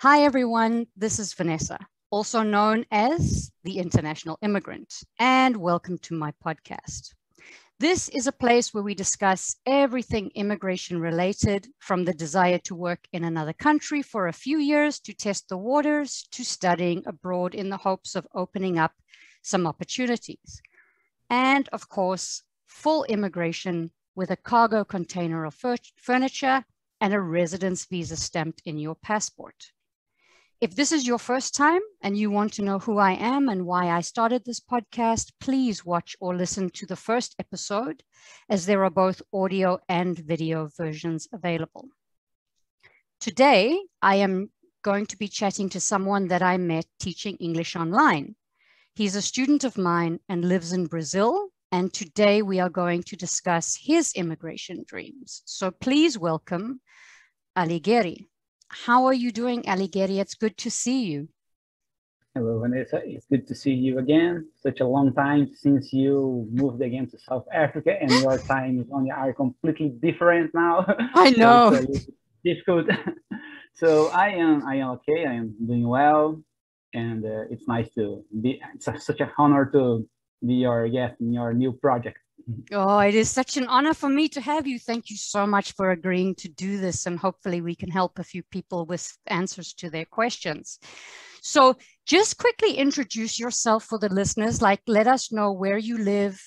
Hi, everyone. This is Vanessa, also known as the International Immigrant, and welcome to my podcast. This is a place where we discuss everything immigration related, from the desire to work in another country for a few years to test the waters, to studying abroad in the hopes of opening up some opportunities. And of course, full immigration with a cargo container of furniture and a residence visa stamped in your passport. If this is your first time and you want to know who I am and why I started this podcast, please watch or listen to the first episode, as there are both audio and video versions available. Today, I am going to be chatting to someone that I met teaching English online. He's a student of mine and lives in Brazil, and today we are going to discuss his immigration dreams. So please welcome Aliguieri. How are you doing, Aliguieri? It's good to see you. Hello, Vanessa. It's good to see you again. Such a long time since you moved again to South Africa, and your times are completely different now. I know. So it's difficult. So I am okay. I am doing well, and it's nice to be. It's such an honor to be your guest in your new project. Oh, it is such an honor for me to have you. Thank you so much for agreeing to do this, and hopefully we can help a few people with answers to their questions. So just quickly introduce yourself for the listeners, like let us know where you live,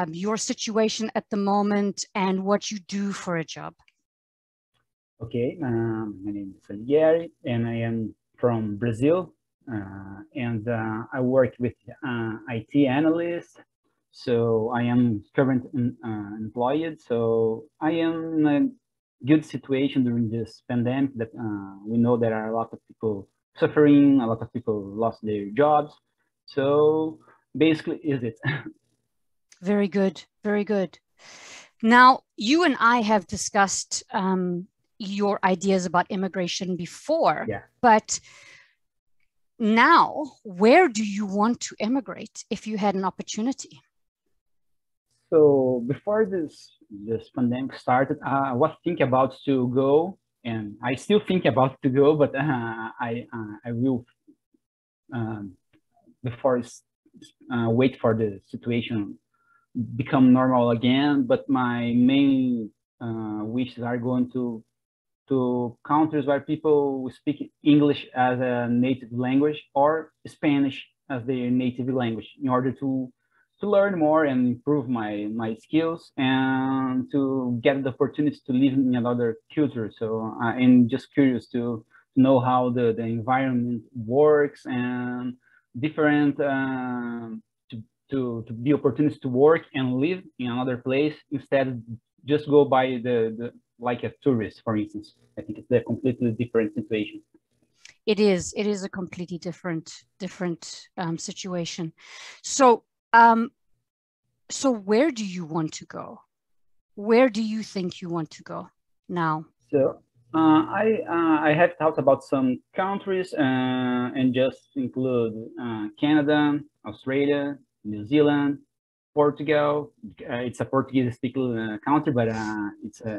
your situation at the moment, and what you do for a job. Okay, my name is Aliguieri, and I am from Brazil, and I work with IT analyst. So I am currently employed. So I am in a good situation during this pandemic that we know there are a lot of people suffering, a lot of people lost their jobs. So basically is it. Very good, very good. Now, you and I have discussed your ideas about immigration before, but now, where do you want to immigrate if you had an opportunity? So before this pandemic started, I was thinking about to go, and I still think about to go, but I will before wait for the situation become normal again. But my main wishes are going to countries where people speak English as a native language or Spanish as their native language, in order to learn more and improve my skills and to get the opportunity to live in another culture. So I'm just curious to know how the environment works and different to be opportunities to work and live in another place instead just go by the like a tourist, for instance. I think it's a completely different situation. It is a completely different situation. So so where do you want to go? Where do you think you want to go now? So I have thought about some countries and just include Canada, Australia, New Zealand, Portugal. It's a Portuguese-speaking country, but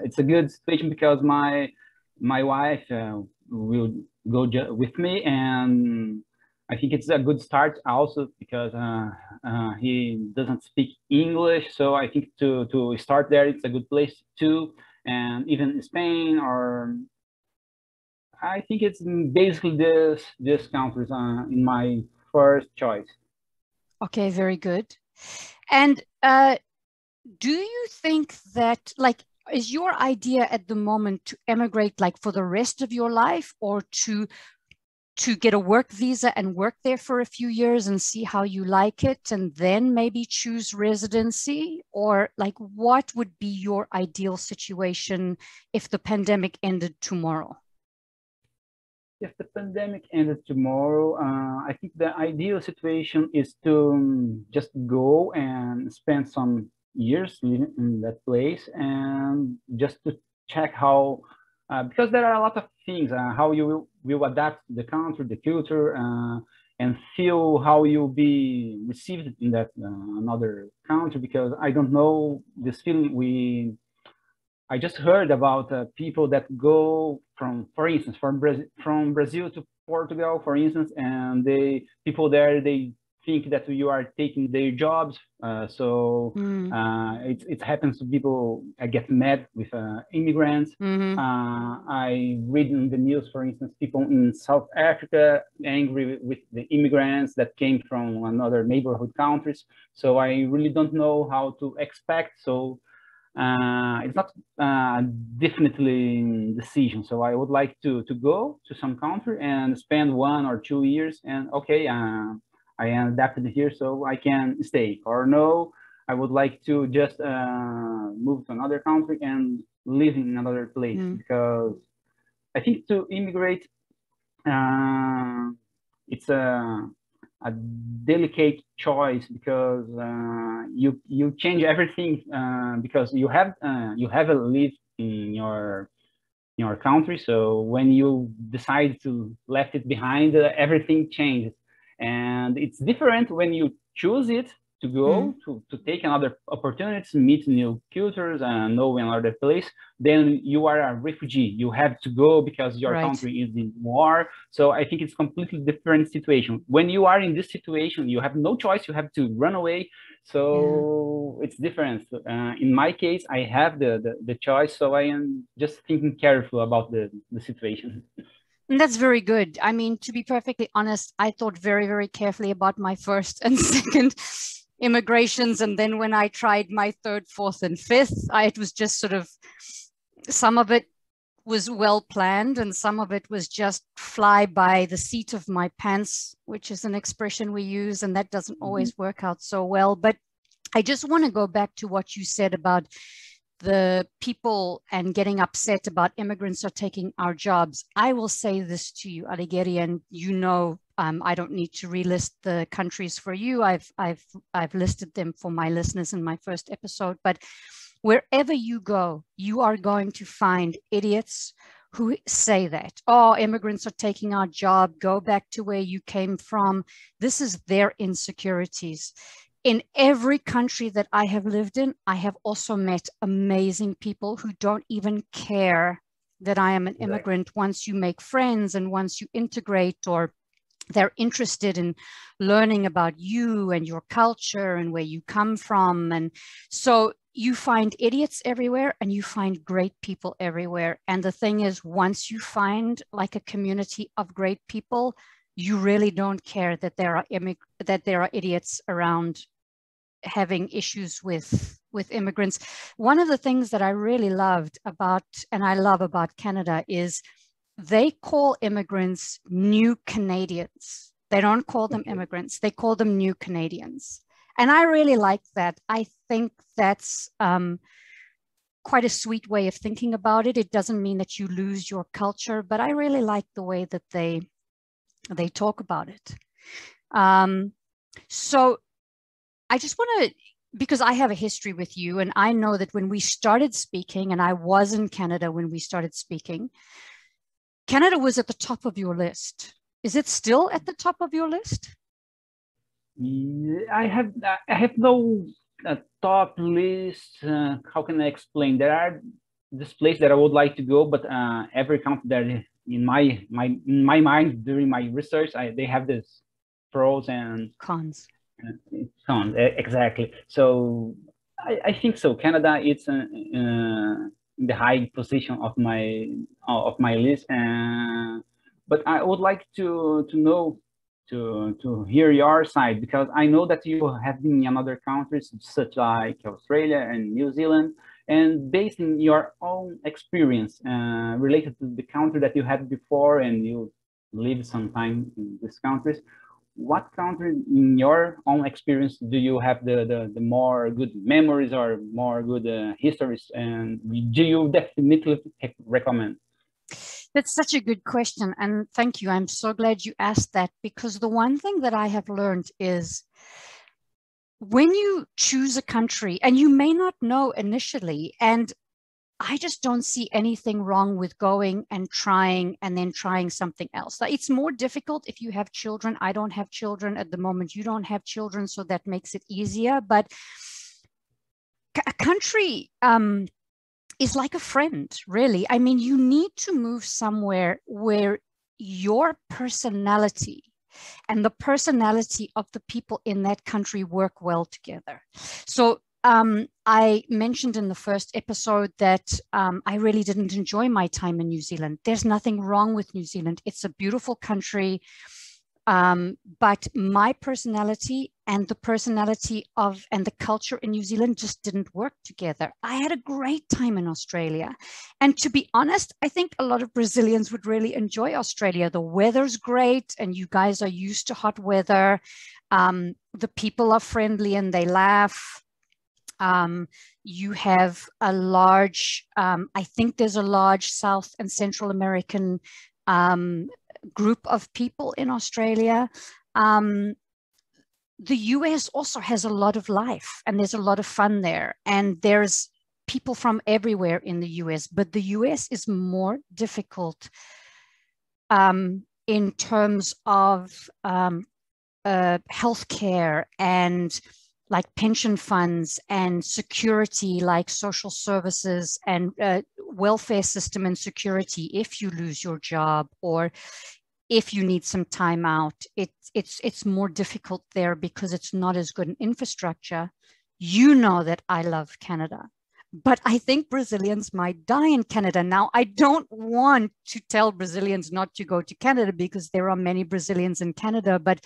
it's a good situation because my wife will go with me, and I think it's a good start also because he doesn't speak English. So I think to start there, it's a good place too. And even Spain, or I think it's basically this countries in my first choice. Okay, very good. And do you think that, like, is your idea at the moment to emigrate like for the rest of your life, or to get a work visa and work there for a few years and see how you like it and then maybe choose residency? Or like, what would be your ideal situation if the pandemic ended tomorrow? If the pandemic ended tomorrow, I think the ideal situation is to just go and spend some years living in that place and just to check how, because there are a lot of things, how you will adapt to the country, the culture, and feel how you'll be received in that another country, because I don't know this feeling I just heard about people that go from, for instance, from Brazil to Portugal, for instance, and people there, they think that you are taking their jobs. It happens to people get mad with immigrants. I read in the news, for instance, people in South Africa angry with the immigrants that came from another neighborhood countries. So I really don't know how to expect. So it's not definitely decision. So I would like to go to some country and spend 1 or 2 years, and okay, I am adapted here, so I can stay. Or no, I would like to just move to another country and live in another place, because I think to immigrate, it's a delicate choice, because you change everything, because you have a live in your country. So when you decide to left it behind, everything changes, and it's different when you choose it to go to take another opportunity, meet new cultures and know another place. Then you are a refugee, you have to go because your country is in war. So I think it's completely different situation. When you are in this situation, you have no choice, you have to run away. So it's different. In my case, I have the choice, so I am just thinking careful about the situation. And that's very good. I mean, to be perfectly honest, I thought very, very carefully about my first and second immigrations. And then when I tried my third, fourth, and fifth, it was just sort of, some of it was well planned and some of it was just fly by the seat of my pants, which is an expression we use, and that doesn't always work out so well. But I just want to go back to what you said about the people and getting upset about immigrants are taking our jobs. I will say this to you, Aliguieri, and you know, I don't need to relist the countries for you. I've listed them for my listeners in my first episode. But wherever you go, you are going to find idiots who say that, oh, immigrants are taking our job, go back to where you came from. This is their insecurities. In every country that I have lived in, I have also met amazing people who don't even care that I am an immigrant. Once you make friends and once you integrate, or they're interested in learning about you and your culture and where you come from. And so you find idiots everywhere and you find great people everywhere. And the thing is, once you find like a community of great people, you really don't care that there are idiots around having issues with immigrants. One of the things that I really loved about, and I love about Canada, is they call immigrants new Canadians. They don't call them immigrants, they call them new Canadians. And I really like that. I think that's quite a sweet way of thinking about it. It doesn't mean that you lose your culture, but I really like the way that they talk about it. So I just want to, because I have a history with you, and I know that when we started speaking, and I was in Canada when we started speaking, Canada was at the top of your list. Is it still at the top of your list? I have no top list. How can I explain? There are this place that I would like to go, but every country that in my mind during my research, they have this pros and cons. Cons, exactly. So I think so. Canada, it's in the high position of my list, but I would like to know, to hear your side, because I know that you have been in other countries such like Australia and New Zealand, and based in your own experience related to the country that you had before and you lived some time in these countries, what country in your own experience do you have the more good memories or more good histories, and do you definitely recommend? That's such a good question, and thank you. I'm so glad you asked that, because the one thing that I have learned is when you choose a country, and you may not know initially, and I just don't see anything wrong with going and trying and then trying something else. It's more difficult if you have children. I don't have children at the moment. You don't have children, so that makes it easier. But a country is like a friend, really. I mean, you need to move somewhere where your personality and the personality of the people in that country work well together. So I mentioned in the first episode that I really didn't enjoy my time in New Zealand. There's nothing wrong with New Zealand. It's a beautiful country. But my personality and the personality of and the culture in New Zealand just didn't work together. I had a great time in Australia. And to be honest, I think a lot of Brazilians would really enjoy Australia. The weather's great and you guys are used to hot weather. The people are friendly and they laugh. You have a large, I think there's a large South and Central American group of people in Australia. The US also has a lot of life and there's a lot of fun there. And there's people from everywhere in the US, but the US is more difficult in terms of healthcare and like pension funds and security, like social services and welfare system and security. If you lose your job or if you need some time out, it's more difficult there because it's not as good an infrastructure. You know that I love Canada, but I think Brazilians might die in Canada. Now, I don't want to tell Brazilians not to go to Canada because there are many Brazilians in Canada, but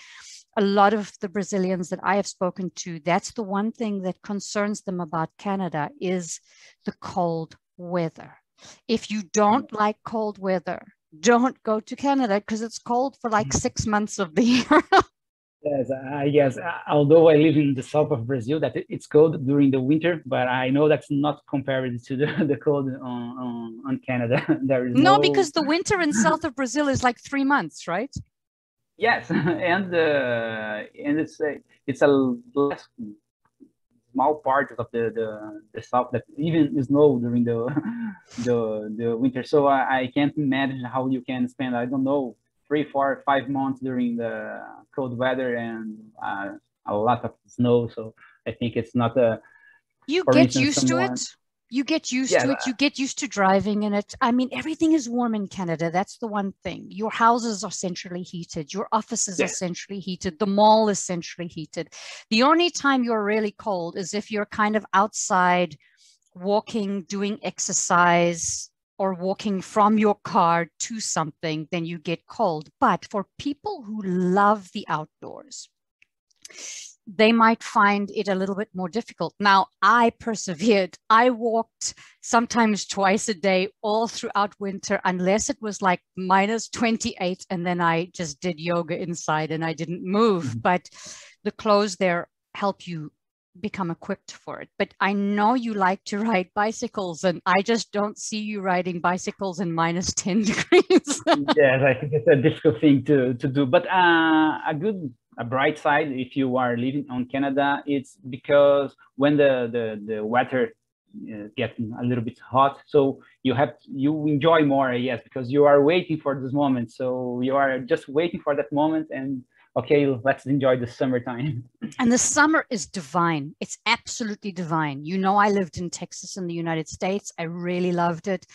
a lot of the Brazilians that I have spoken to, that's the one thing that concerns them about Canada is the cold weather. If you don't like cold weather, don't go to Canada because it's cold for like 6 months of the year. Yes, I guess, although I live in the south of Brazil, that it's cold during the winter, but I know that's not compared to the cold on Canada. There is no, because the winter in south of Brazil is like 3 months, right? Yes, and it's a less small part of the south that even snow during the winter. So I can't imagine how you can spend, I don't know, 3, 4, 5 months during the cold weather and a lot of snow. So I think it's not a. You For get instance, used to it. You get used to it. You get used to driving in it. I mean, everything is warm in Canada. That's the one thing. Your houses are centrally heated. Your offices are centrally heated. The mall is centrally heated. The only time you're really cold is if you're kind of outside walking, doing exercise, or walking from your car to something, then you get cold. But for people who love the outdoors, they might find it a little bit more difficult. Now, I persevered. I walked sometimes twice a day all throughout winter, unless it was like minus 28. And then I just did yoga inside and I didn't move. But the clothes there help you become equipped for it. But I know you like to ride bicycles and I just don't see you riding bicycles in minus 10 degrees. Yes, I think it's a difficult thing to do. But a bright side, if you are living on Canada, it's because when the weather gets a little bit hot, so you enjoy more, yes, because you are waiting for this moment. So you are just waiting for that moment and okay, let's enjoy the summertime. And the summer is divine. It's absolutely divine. You know, I lived in Texas in the United States. I really loved it.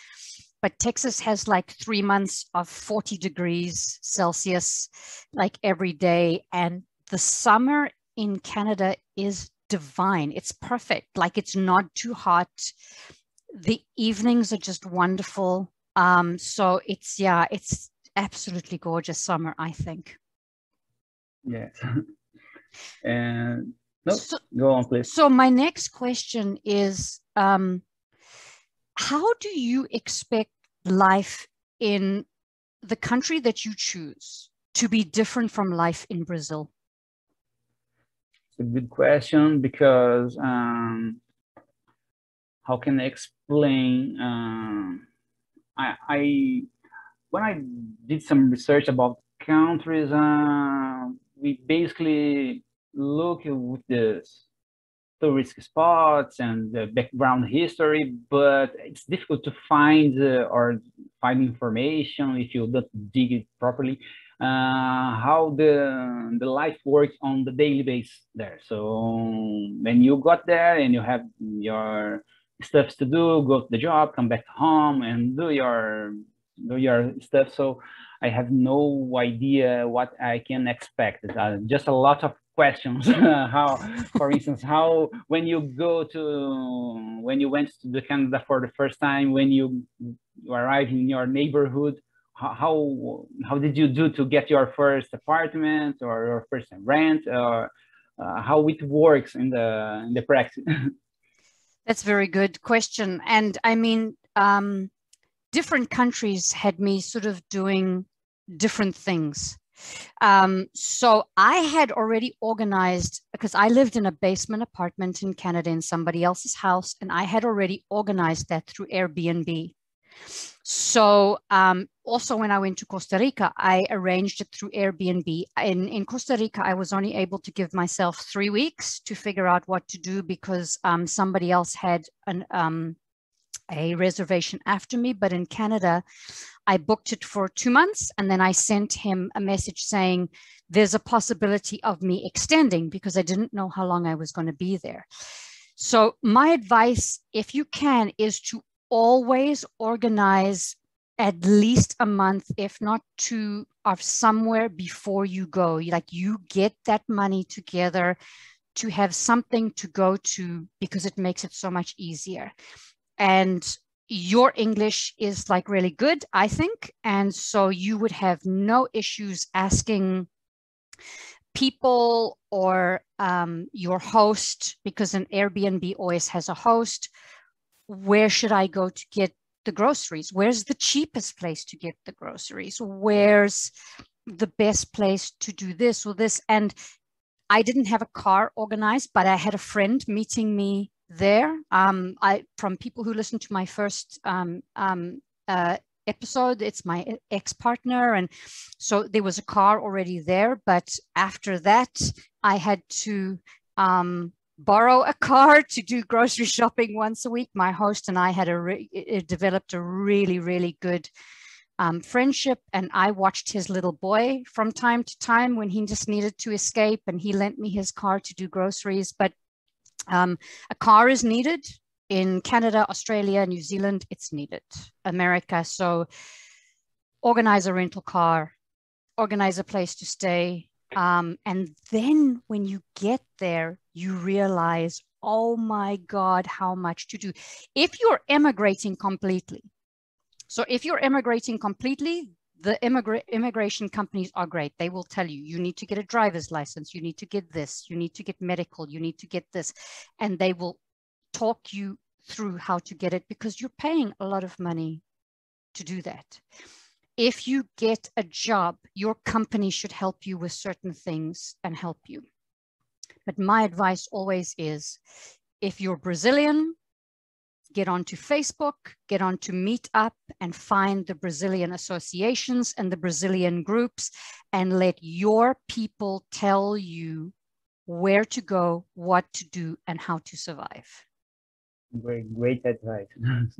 But Texas has like 3 months of 40 degrees Celsius, like every day. And the summer in Canada is divine. It's perfect. Like it's not too hot. The evenings are just wonderful. So it's absolutely gorgeous summer, I think. Yes. And no, go on, please. So my next question is, how do you expect life in the country that you choose to be different from life in Brazil? It's a good question because how can I explain? I when I did some research about countries, we basically look with the tourist spots and the background history, but it's difficult to find or find information if you don't dig it properly. How the life works on the daily basis there. So when you got there and you have stuff to do, go to the job, come back home, and do your stuff. So I have no idea what I can expect. Just a lot of questions. How, for instance, how when you went to the Canada for the first time, when you arrive in your neighborhood, how did you do to get your first apartment or your first rent, or how it works in the practice? That's a very good question. And I mean, different countries had me sort of doing different things. So I had already organized, because I lived in a basement apartment in Canada in somebody else's house, and I had already organized that through Airbnb. So also when I went to Costa Rica, I arranged it through Airbnb. In Costa Rica, I was only able to give myself 3 weeks to figure out what to do, because somebody else had a reservation after me. But in Canada, I booked it for 2 months, and then I sent him a message saying there's a possibility of me extending, because I didn't know how long I was going to be there. So my advice, if you can, is to always organize at least a month, if not 2, of somewhere before you go. Like, you get that money together to have something to go to, because it makes it so much easier. And your English is like really good, I think. And so you would have no issues asking people or your host, because an Airbnb always has a host. Where should I go to get the groceries? Where's the cheapest place to get the groceries? Where's the best place to do this or this? And I didn't have a car organized, but I had a friend meeting me there. From people who listened to my first episode, it's my ex-partner, and so there was a car already there. But after that, I had to borrow a car to do grocery shopping once a week. My host and I had developed a really, really good friendship, and I watched his little boy from time to time when he just needed to escape, and he lent me his car to do groceries. But a car is needed in Canada, Australia, New Zealand. It's needed. America. So organize a rental car, organize a place to stay. And then when you get there, you realize, oh my God, how much to do. If you're emigrating completely, the immigration companies are great. They will tell you, you need to get a driver's license, you need to get this, you need to get medical, you need to get this. And they will talk you through how to get it, because you're paying a lot of money to do that. If you get a job, your company should help you with certain things and help you. But my advice always is, if you're Brazilian, get onto Facebook, get onto Meetup, and find the Brazilian associations and the Brazilian groups, and let your people tell you where to go, what to do, and how to survive. Great advice.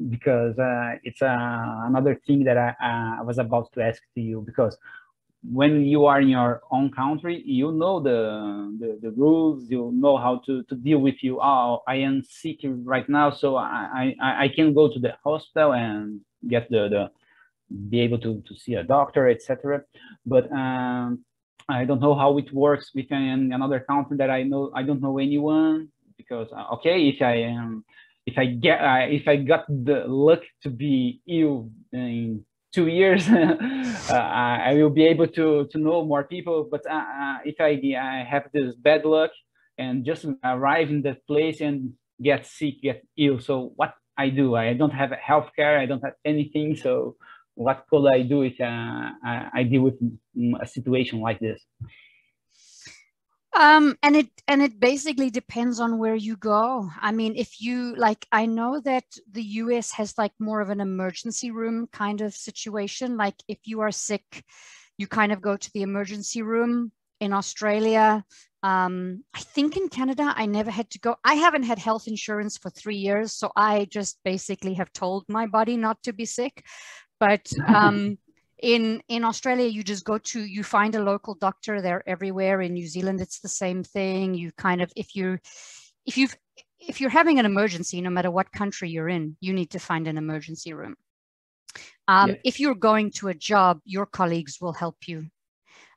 Because it's another thing that I was about to ask to you, because when you are in your own country, you know the rules, you know how to deal with you. Oh, I am sick right now, so I can go to the hospital and get be able to see a doctor, etc. But I don't know how it works within another country that I don't know anyone, because okay, if I got the luck to be ill in 2 years, I will be able to know more people. But if I have this bad luck and just arrive in that place and get sick, get ill, so what I do? I don't have healthcare, I don't have anything. So what could I do if I deal with a situation like this? And it basically depends on where you go. I mean, if you like, I know that the US has like more of an emergency room kind of situation. Like, if you are sick, you kind of go to the emergency room. In Australia, I think in Canada, I never had to go. I haven't had health insurance for 3 years, so I just basically have told my body not to be sick. But in Australia, you just you find a local doctor. They're everywhere. In New Zealand, it's the same thing. You kind of, if if you're having an emergency, no matter what country you're in, you need to find an emergency room. Yes. If you're going to a job, your colleagues will help you.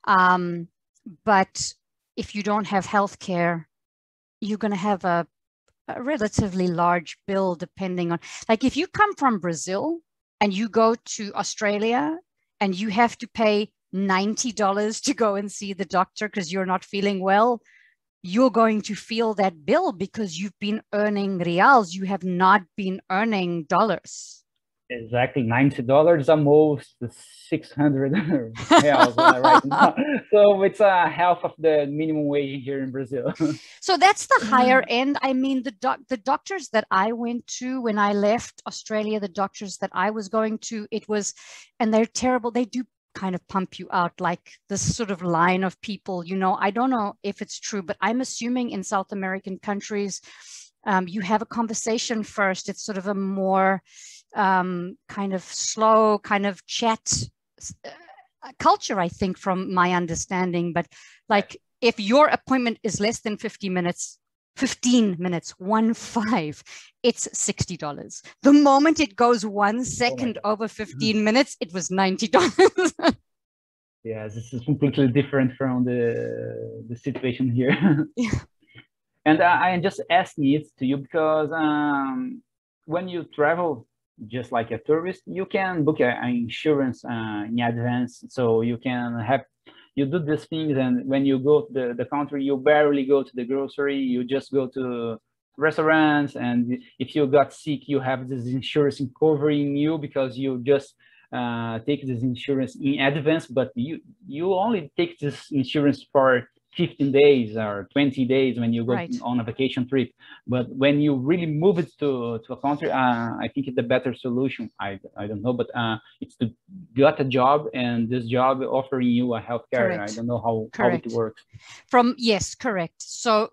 But if you don't have healthcare, you're going to have a relatively large bill, depending on, like, if you come from Brazil and you go to Australia and you have to pay $90 to go and see the doctor because you're not feeling well, you're going to feel that bill because you've been earning reals. You have not been earning dollars. Exactly, $90 almost 600 reals right now. So it's half of the minimum wage here in Brazil. So that's the higher end. I mean, the doctors that I went to when I left Australia, the doctors that I was going to, and they're terrible. They do kind of pump you out, like this sort of line of people, I don't know if it's true, but I'm assuming in South American countries, you have a conversation first. It's sort of a more kind of slow kind of chat culture, I think, from my understanding. But like, if your appointment is less than 15 minutes, 15 minutes, 15, it's $60. The moment it goes 1 second over 15 minutes, it was $90. Yes, this is completely different from the situation here. Yeah. And I just asking it to you because when you travel, just like a tourist, you can book an insurance in advance, so you do these things, and when you go to the country, you barely go to the grocery, you just go to restaurants, and if you got sick, you have this insurance covering you because you just take this insurance in advance, but you only take this insurance for 15 days or 20 days when you go on a vacation trip. But when you really move it to a country, I think it's the better solution. I don't know, but it's to get a job, and this job offering you a healthcare. Correct. I don't know how it works. Yes, correct. So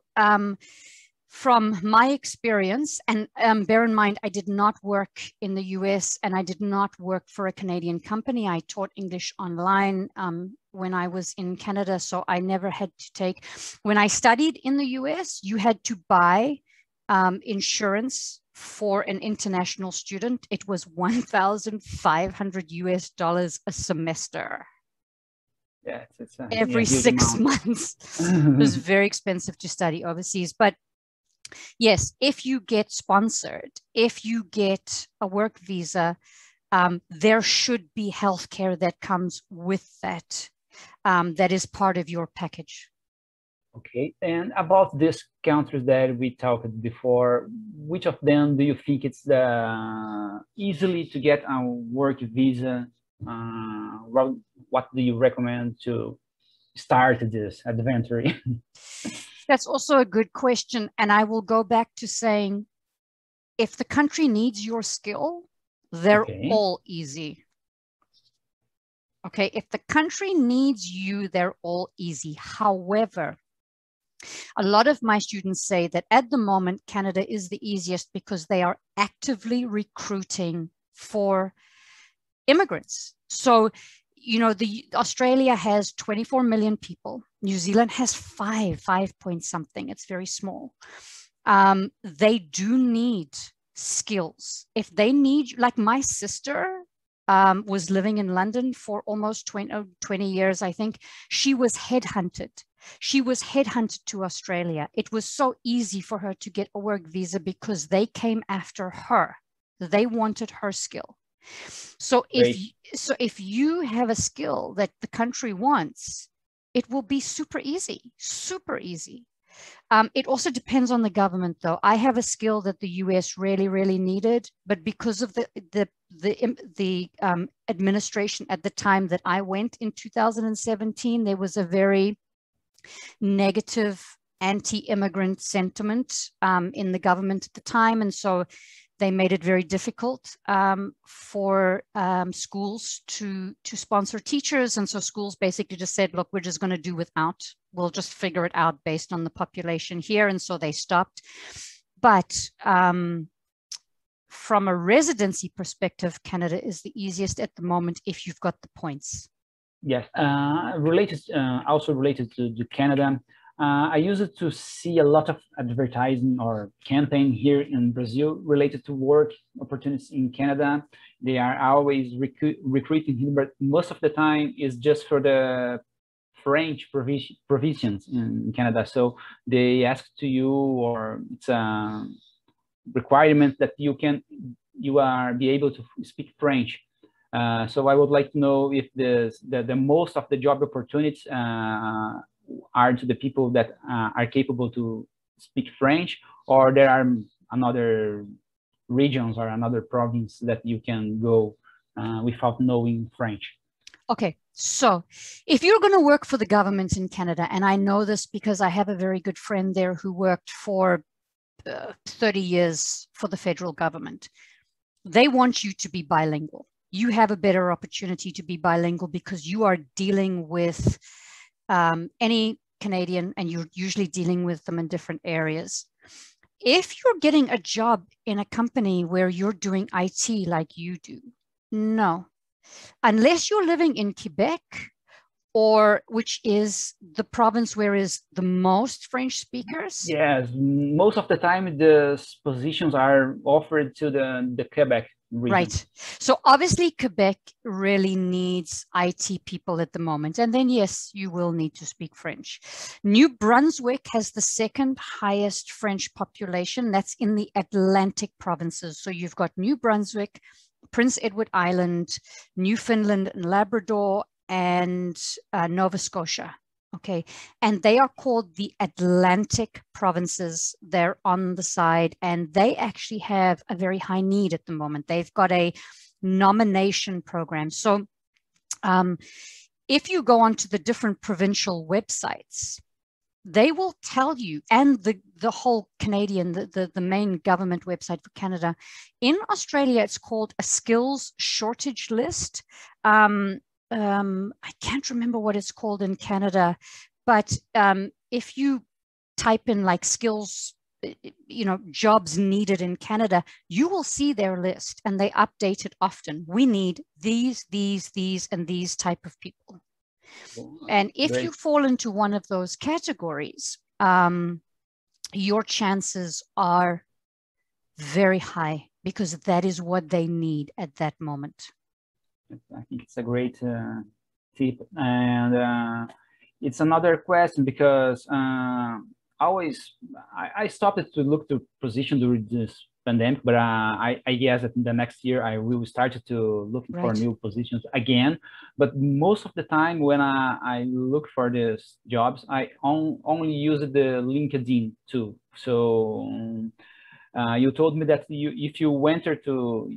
from my experience, and bear in mind, I did not work in the US and I did not work for a Canadian company. I taught English online when I was in Canada, so I never had to take. When I studied in the US, you had to buy insurance for an international student. It was $1,500 a semester. Yeah, it's every 6 months. It was very expensive to study overseas, but yes, if you get sponsored, if you get a work visa, there should be healthcare that comes with that. That is part of your package. Okay, and about these countries that we talked before, which of them do you think it's easily to get a work visa? What do you recommend to start this adventure? That's also a good question. And I will go back to saying, if the country needs your skill, they're all easy. Okay, if the country needs you, they're all easy. However, a lot of my students say that at the moment, Canada is the easiest because they are actively recruiting for immigrants. So, Australia has 24 million people. New Zealand has 5 point something. It's very small. They do need skills. If they need, like my sister was living in London for almost 20 years, I think. She was headhunted. She was headhunted to Australia. It was so easy for her to get a work visa because they came after her. They wanted her skill. So if you have a skill that the country wants, it will be super easy, super easy. It also depends on the government, though. I have a skill that the US really, really needed, but because of the administration at the time that I went in 2017, there was a very negative anti-immigrant sentiment in the government at the time, and so they made it very difficult for schools to sponsor teachers. And so schools basically just said, look, we're just going to do without. We'll just figure it out based on the population here. And so they stopped. But from a residency perspective, Canada is the easiest at the moment if you've got the points. Yes, also related to Canada, I used to see a lot of advertising or campaign here in Brazil related to work opportunities in Canada. They are always recruiting here, but most of the time is just for the French provisions in Canada. So they ask to you, or it's a requirement that you are be able to speak French. So I would like to know if the most of the job opportunities are to the people that are capable to speak French, or there are another regions or another province that you can go without knowing French. Okay, so if you're going to work for the government in Canada, and I know this because I have a very good friend there who worked for 30 years for the federal government, they want you to be bilingual. You have a better opportunity to be bilingual because you are dealing with any Canadian, and you're usually dealing with them in different areas. If you're getting a job in a company where you're doing IT like you do, no. Unless you're living in Quebec, or which is the province where is the most French speakers. Yes, most of the time the positions are offered to the Quebec region. Right. So obviously Quebec really needs IT people at the moment. And then yes, you will need to speak French. New Brunswick has the second highest French population. That's in the Atlantic provinces. So you've got New Brunswick, Prince Edward Island, Newfoundland and Labrador, and Nova Scotia. Okay, and they are called the Atlantic provinces. They're on the side, and they actually have a very high need at the moment. They've got a nomination program. So if you go onto the different provincial websites, they will tell you, and the whole Canadian, the main government website for Canada. In Australia, it's called a skills shortage list. I can't remember what it's called in Canada, but if you type in like skills, jobs needed in Canada, you will see their list, and they update it often. We need these, and these type of people. And if Great. you fall into one of those categories, your chances are very high because that is what they need at that moment. I think it's a great tip. And it's another question because I stopped to look to position during this pandemic, but I guess that in the next year I will start to look for new positions again. But most of the time when I look for these jobs, I only use the LinkedIn too. So you told me that if you enter to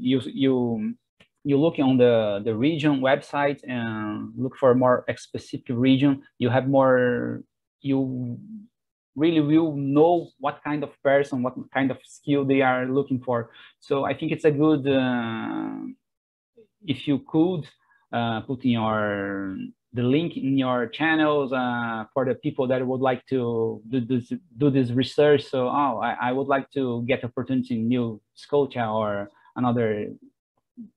you look on the region website and look for more specific region, you have more, you really will know what kind of person, what kind of skill they are looking for. So I think it's a good, if you could put in the link in your channels for the people that would like to do this research. So I would like to get opportunity in New Scotia or another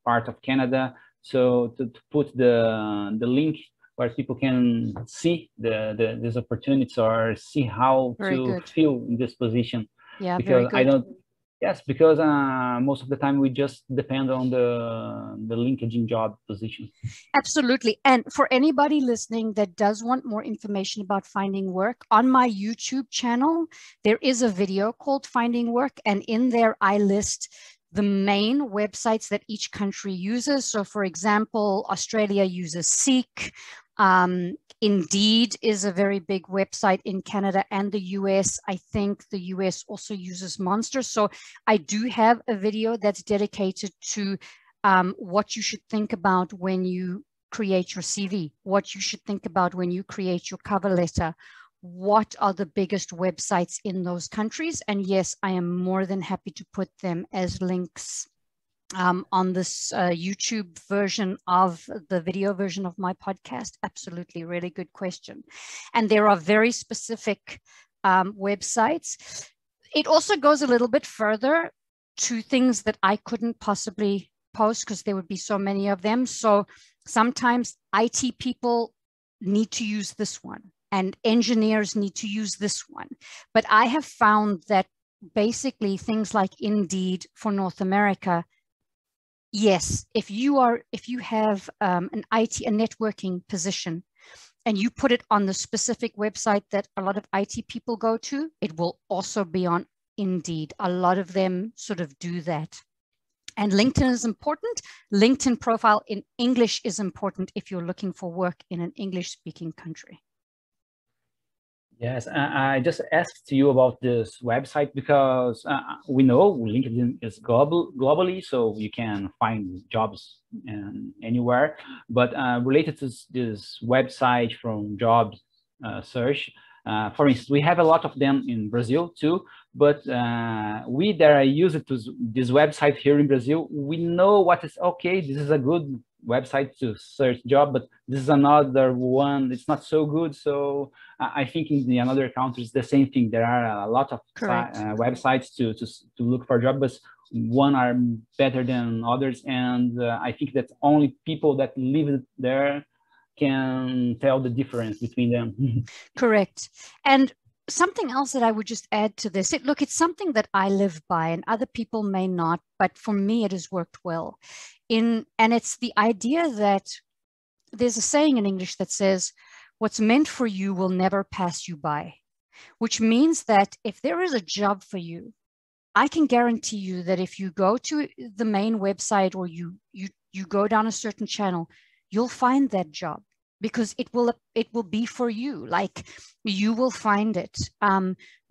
part of Canada. So to put the link where people can see these opportunities or see how to fill in this position. Yeah, because I don't. Yes, because most of the time we just depend on the LinkedIn job position. Absolutely. And for anybody listening that does want more information about finding work, on my YouTube channel, there is a video called Finding Work. And in there, I list the main websites that each country uses. So for example, Australia uses Seek. Indeed is a very big website in Canada and the US. I think the US also uses Monster. So I do have a video that's dedicated to what you should think about when you create your CV, what you should think about when you create your cover letter. What are the biggest websites in those countries? And yes, I am more than happy to put them as links on this YouTube version of the video version of my podcast. Absolutely, really good question. And there are very specific websites. It also goes a little bit further to things that I couldn't possibly post because there would be so many of them. So sometimes IT people need to use this one. and engineers need to use this one. But I have found that basically things like Indeed for North America, yes, if you have an IT, a networking position, and you put it on the specific website that a lot of IT people go to, it will also be on Indeed. A lot of them sort of do that. And LinkedIn is important. LinkedIn profile in English is important if you're looking for work in an English-speaking country. Yes, I just asked you about this website because we know LinkedIn is globally, so you can find jobs anywhere. But related to this website from jobs search, for instance, we have a lot of them in Brazil too. But we that are used to this website here in Brazil, we know what is okay. This is a good website to search job, but this is another one. It's not so good. So I think in the another countries the same thing. There are a lot of websites to look for jobs, but one are better than others, and I think that only people that live there can tell the difference between them. Correct. And something else that I would just add to this, look, it's something that I live by and other people may not, but for me, it has worked well. And it's the idea that there's a saying in English that says, what's meant for you will never pass you by, which means that if there is a job for you, I can guarantee you that if you go to the main website or you go down a certain channel, you'll find that job, because it will be for you. Like, you will find it.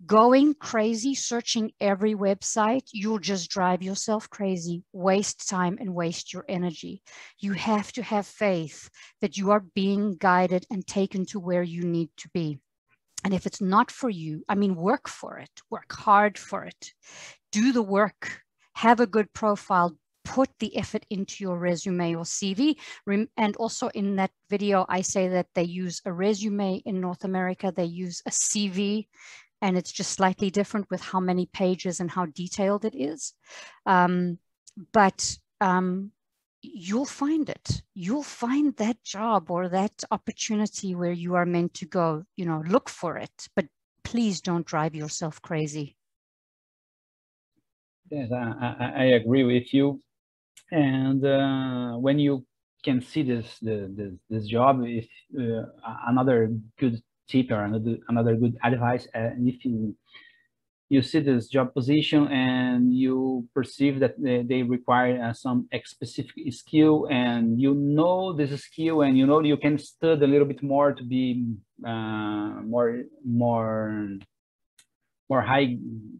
Going crazy searching every website, you'll just drive yourself crazy, waste time and waste your energy. You have to have faith that you are being guided and taken to where you need to be. And if it's not for you, I mean, work for it, work hard for it, do the work, have a good profile, put the effort into your resume or CV. And also in that video, I say that they use a resume in North America, they use a CV, and it's just slightly different with how many pages and how detailed it is. But you'll find it. You'll find that job or that opportunity where you are meant to go. Look for it, but please don't drive yourself crazy. Yes, I agree with you. And when you can see this job, if another good tip or another good advice, and if you see this job position and you perceive that they require some specific skill, and this skill, and you can study a little bit more to be more high,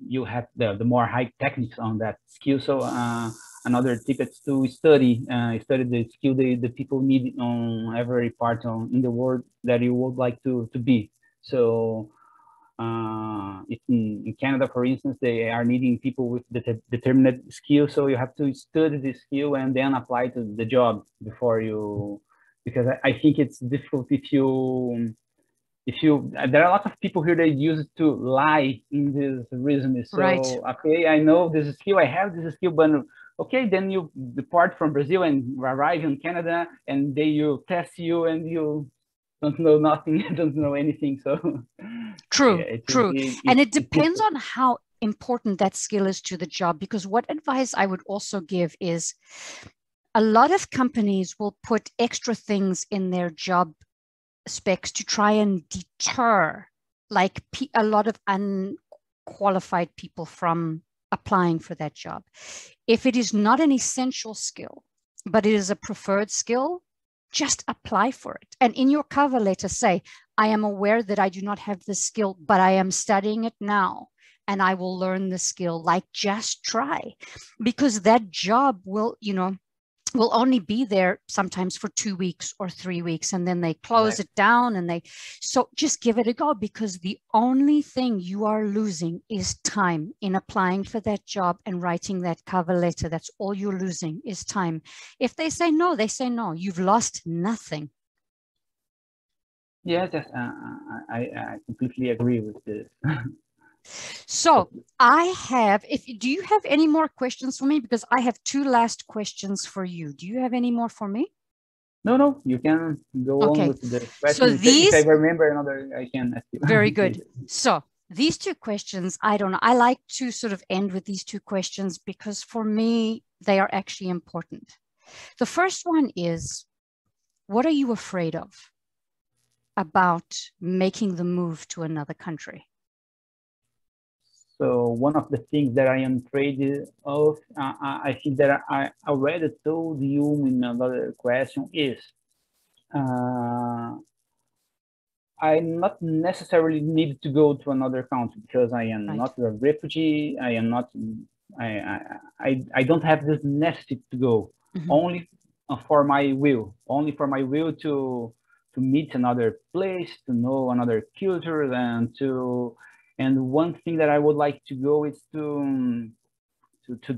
you have the more high techniques on that skill. So another tip is to study the skill the people need on every part in the world that you would like to be. So if in Canada, for instance, they are needing people with determined skill, so you have to study the skill and then apply to the job before you, because I think it's difficult if you there are a lot of people here that use to lie in this resume. So right. Okay, I know this skill, I have this skill, but okay, then you depart from Brazil and arrive in Canada, and they you test you and you don't know nothing, don't know anything. So true, yeah, true. And it depends on how important that skill is to the job, because what advice I would also give is a lot of companies will put extra things in their job specs to try and deter like a lot of unqualified people from applying for that job. If it is not an essential skill, but it is a preferred skill, just apply for it. And in your cover letter, say, I am aware that I do not have this skill, but I am studying it now and I will learn the skill. Like, just try, because that job will only be there sometimes for 2 weeks or 3 weeks, and then they close it down, and so just give it a go, because the only thing you are losing is time in applying for that job and writing that cover letter. That's all you're losing is time. If they say no, they say no. You've lost nothing. Yes, I completely agree with this. So do you have any more questions for me? Because I have 2 last questions for you. Do you have any more for me? No, you can go on Okay. with the So question. If I these, remember another, I can ask you. very good. So these two questions, I don't know. I like to sort of end with these two questions because for me, they are actually important. The first one is, what are you afraid of about making the move to another country? So one of the things that I am afraid of, I think that I already told you in another question is, I not necessarily need to go to another country because I am Right. not a refugee. I am not. I don't have this necessity to go. Mm-hmm. Only for my will. Only for my will to meet another place, to know another culture, and to. And one thing that I would like to go is to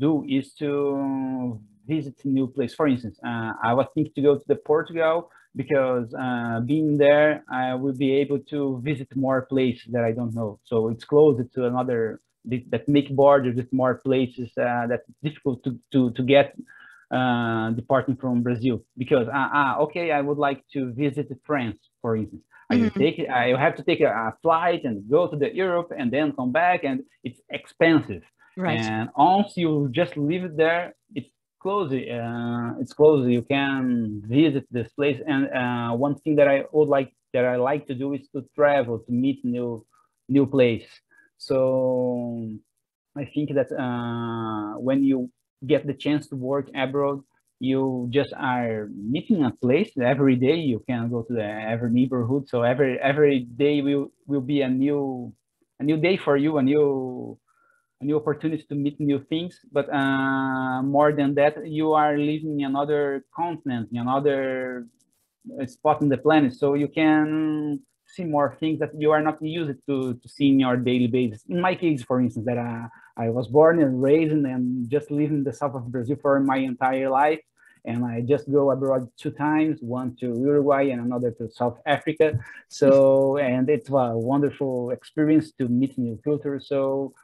do is to visit a new place. For instance, I was thinking to go to the Portugal because being there, I will be able to visit more places that I don't know. So it's closer to another that make borders with more places that's difficult to get departing from Brazil. Because okay, I would like to visit France, for instance. Mm-hmm. I have to take a flight and go to the Europe and then come back, and it's expensive. Right. And once you just leave it there, it's closed. It's closed. You can visit this place. And one thing that I like to do is to travel to meet new place. So I think that when you get the chance to work abroad, you just are meeting a place every day. You can go to every neighborhood. So every day will be a new day for you, a new opportunity to meet new things. But more than that, you are living in another continent, in another spot on the planet, so you can see more things that you are not used to see in your daily basis. In my case, for instance, that I was born and raised and just live in the south of Brazil for my entire life. And I just go abroad 2 times, one to Uruguay and another to South Africa. So, and it's a wonderful experience to meet new cultures. So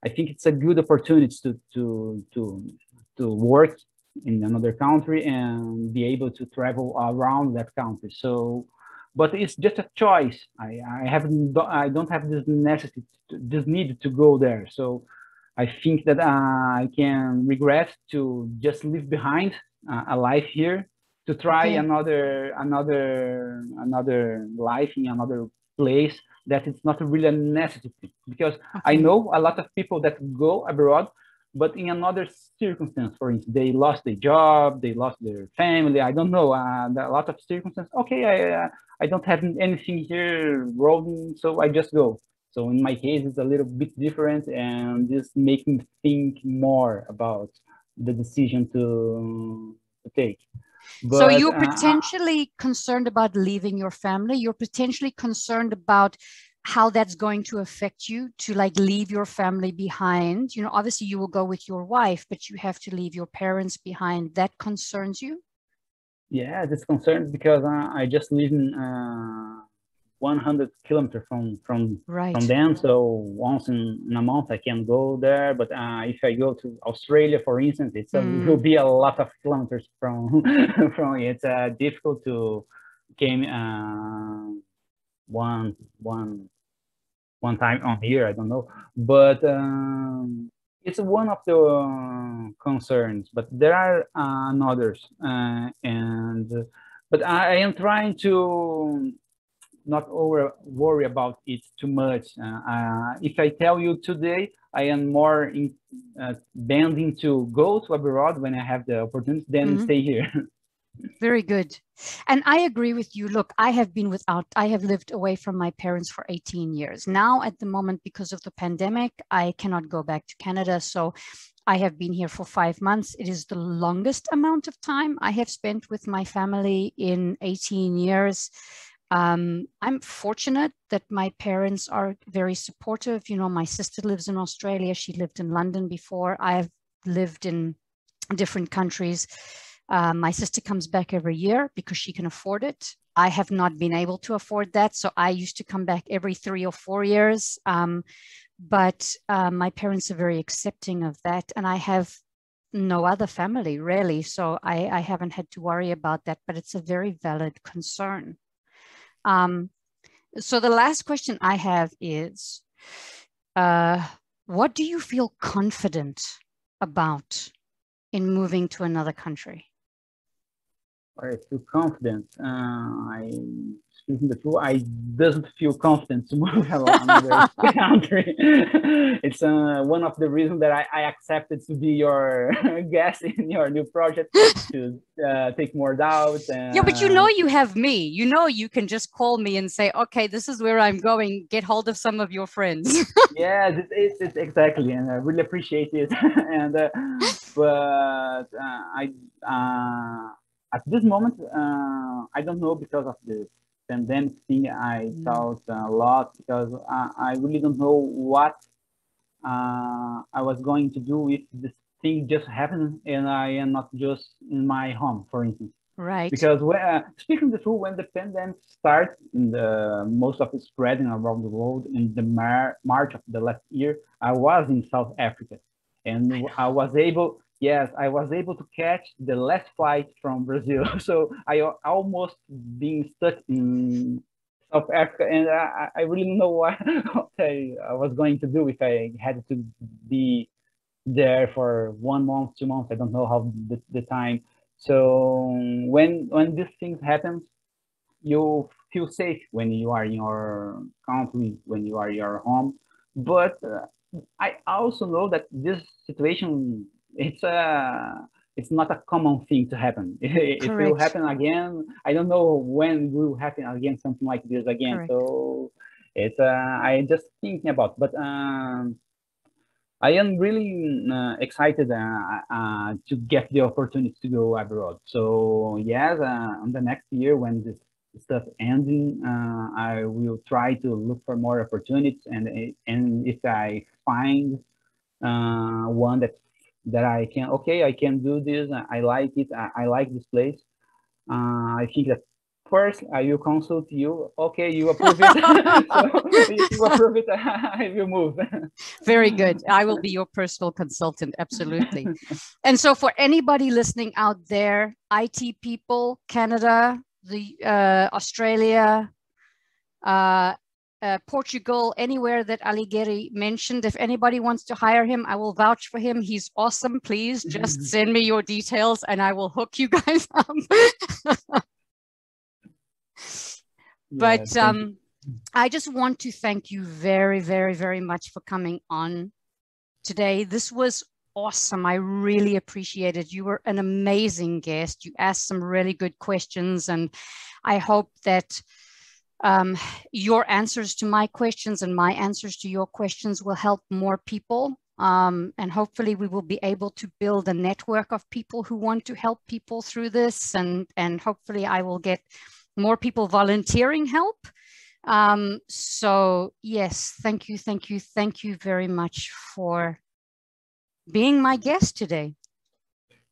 I think it's a good opportunity to work in another country and be able to travel around that country. So, but it's just a choice. I don't have this necessity, this need to go there. So, I think that I can regret to just leave behind a life here to try Okay. another life in another place that it's not really a necessity, because I Okay. know a lot of people that go abroad, but in another circumstance. For instance, they lost their job, they lost their family. I don't know, a lot of circumstances. Okay, I don't have anything here rolling, so I just go. So in my case, it's a little bit different, and this makes me think more about the decision to take. So But you're potentially concerned about leaving your family. You're potentially concerned about how that's going to affect you to like leave your family behind. You know, obviously you will go with your wife, but you have to leave your parents behind. That concerns you? yeah, this concerns because I just live in 100 kilometers from Right. them. So once in a month I can go there. But if I go to Australia, for instance, will Mm, be a lot of kilometers from from. It's difficult to came one one one time on here. I don't know, but it's one of the concerns. But there are others, and but I am trying to not over worry about it too much. If I tell you today, I am more bending to go to abroad when I have the opportunity than mhm. stay here. Very good. And I agree with you. Look, I have lived away from my parents for 18 years. Now, at the moment, because of the pandemic, I cannot go back to Canada. So I have been here for 5 months. It is the longest amount of time I have spent with my family in 18 years. I'm fortunate that my parents are very supportive. You know, my sister lives in Australia. She lived in London before. I've lived in different countries. My sister comes back every year because she can afford it. I have not been able to afford that. So I used to come back every 3 or 4 years. But my parents are very accepting of that. And I have no other family really. So I haven't had to worry about that, but it's a very valid concern. So the last question I have is, what do you feel confident about in moving to another country? I feel confident. Speaking the truth, I doesn't feel confident to move another country. It's one of the reasons that I accepted to be your guest in your new project, to take more doubts. Yeah, but you know you have me. You know you can just call me and say, okay, this is where I'm going. Get hold of some of your friends. Yeah, it's exactly, and I really appreciate it. And but at this moment, I don't know, because of the pandemic thing. I thought a lot, because I really don't know what I was going to do if this thing just happened and I am not just in my home, for instance. Right. Because speaking the truth, when the pandemic started, in the most of it spreading around the world in the March of the last year, I was in South Africa, and I was able, yes, I was able to catch the last flight from Brazil. So I almost being stuck in South Africa, and I really don't know what I was going to do if I had to be there for 1 month, 2 months. I don't know how the time. So when these things happen, you feel safe when you are in your country, when you are in your home. But I also know that this situation, it's not a common thing to happen. If it will happen again, I don't know when it will happen again, something like this again. Correct. So it's I just thinking about, but I am really excited to get the opportunity to go abroad. So yes, on the next year, when this stuff ending, I will try to look for more opportunities, and if I find one that I can, okay, I can do this. I like it. I like this place. I think that first I will consult you. Okay, you approve it. So if you approve it, I will move. Very good. I will be your personal consultant. Absolutely. And so for anybody listening out there, IT people, Canada, Australia, Portugal, anywhere that Aliguieri mentioned, if anybody wants to hire him, I will vouch for him. He's awesome. Please just send me your details and I will hook you guys up. But I just want to thank you very, very, very much for coming on today. This was awesome. I really appreciate it. You were an amazing guest. You asked some really good questions, and I hope that your answers to my questions and my answers to your questions will help more people. And hopefully we will be able to build a network of people who want to help people through this. And hopefully I will get more people volunteering help. So yes, thank you very much for being my guest today.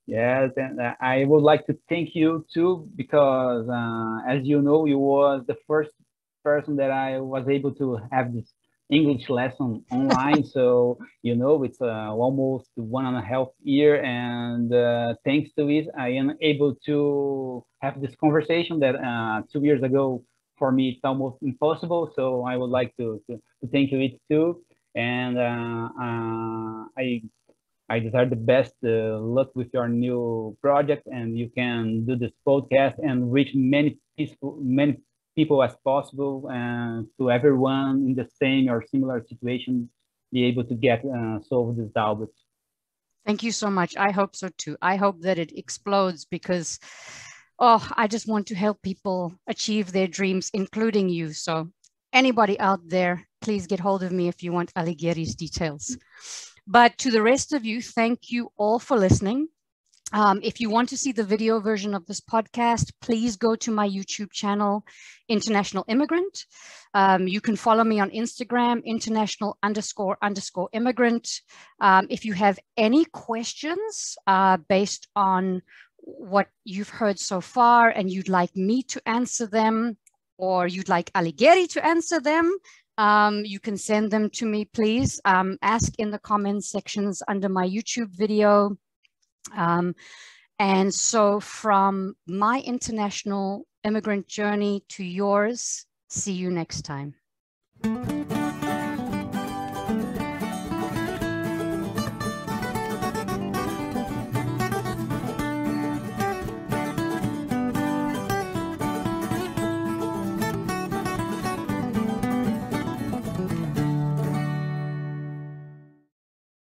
Yes, and I would like to thank you too, because as you know, you was the first person that I was able to have this English lesson online. So you know, it's almost 1.5 years, and thanks to it, I am able to have this conversation that 2 years ago for me it's almost impossible. So I would like to thank you it too, and I desire the best luck with your new project, and you can do this podcast and reach many people as possible, and to everyone in the same or similar situation, be able to get solve this doubt. Thank you so much. I hope so too. I hope that it explodes, because I just want to help people achieve their dreams, including you. So anybody out there, please get hold of me if you want Aliguieri's details. But to the rest of you, thank you all for listening. If you want to see the video version of this podcast, please go to my YouTube channel, International Immigrant. You can follow me on Instagram, international__immigrant. If you have any questions based on what you've heard so far and you'd like me to answer them, or you'd like Aliguieri to answer them, you can send them to me, please. Ask in the comments sections under my YouTube video. And so from my international immigrant journey to yours, see you next time.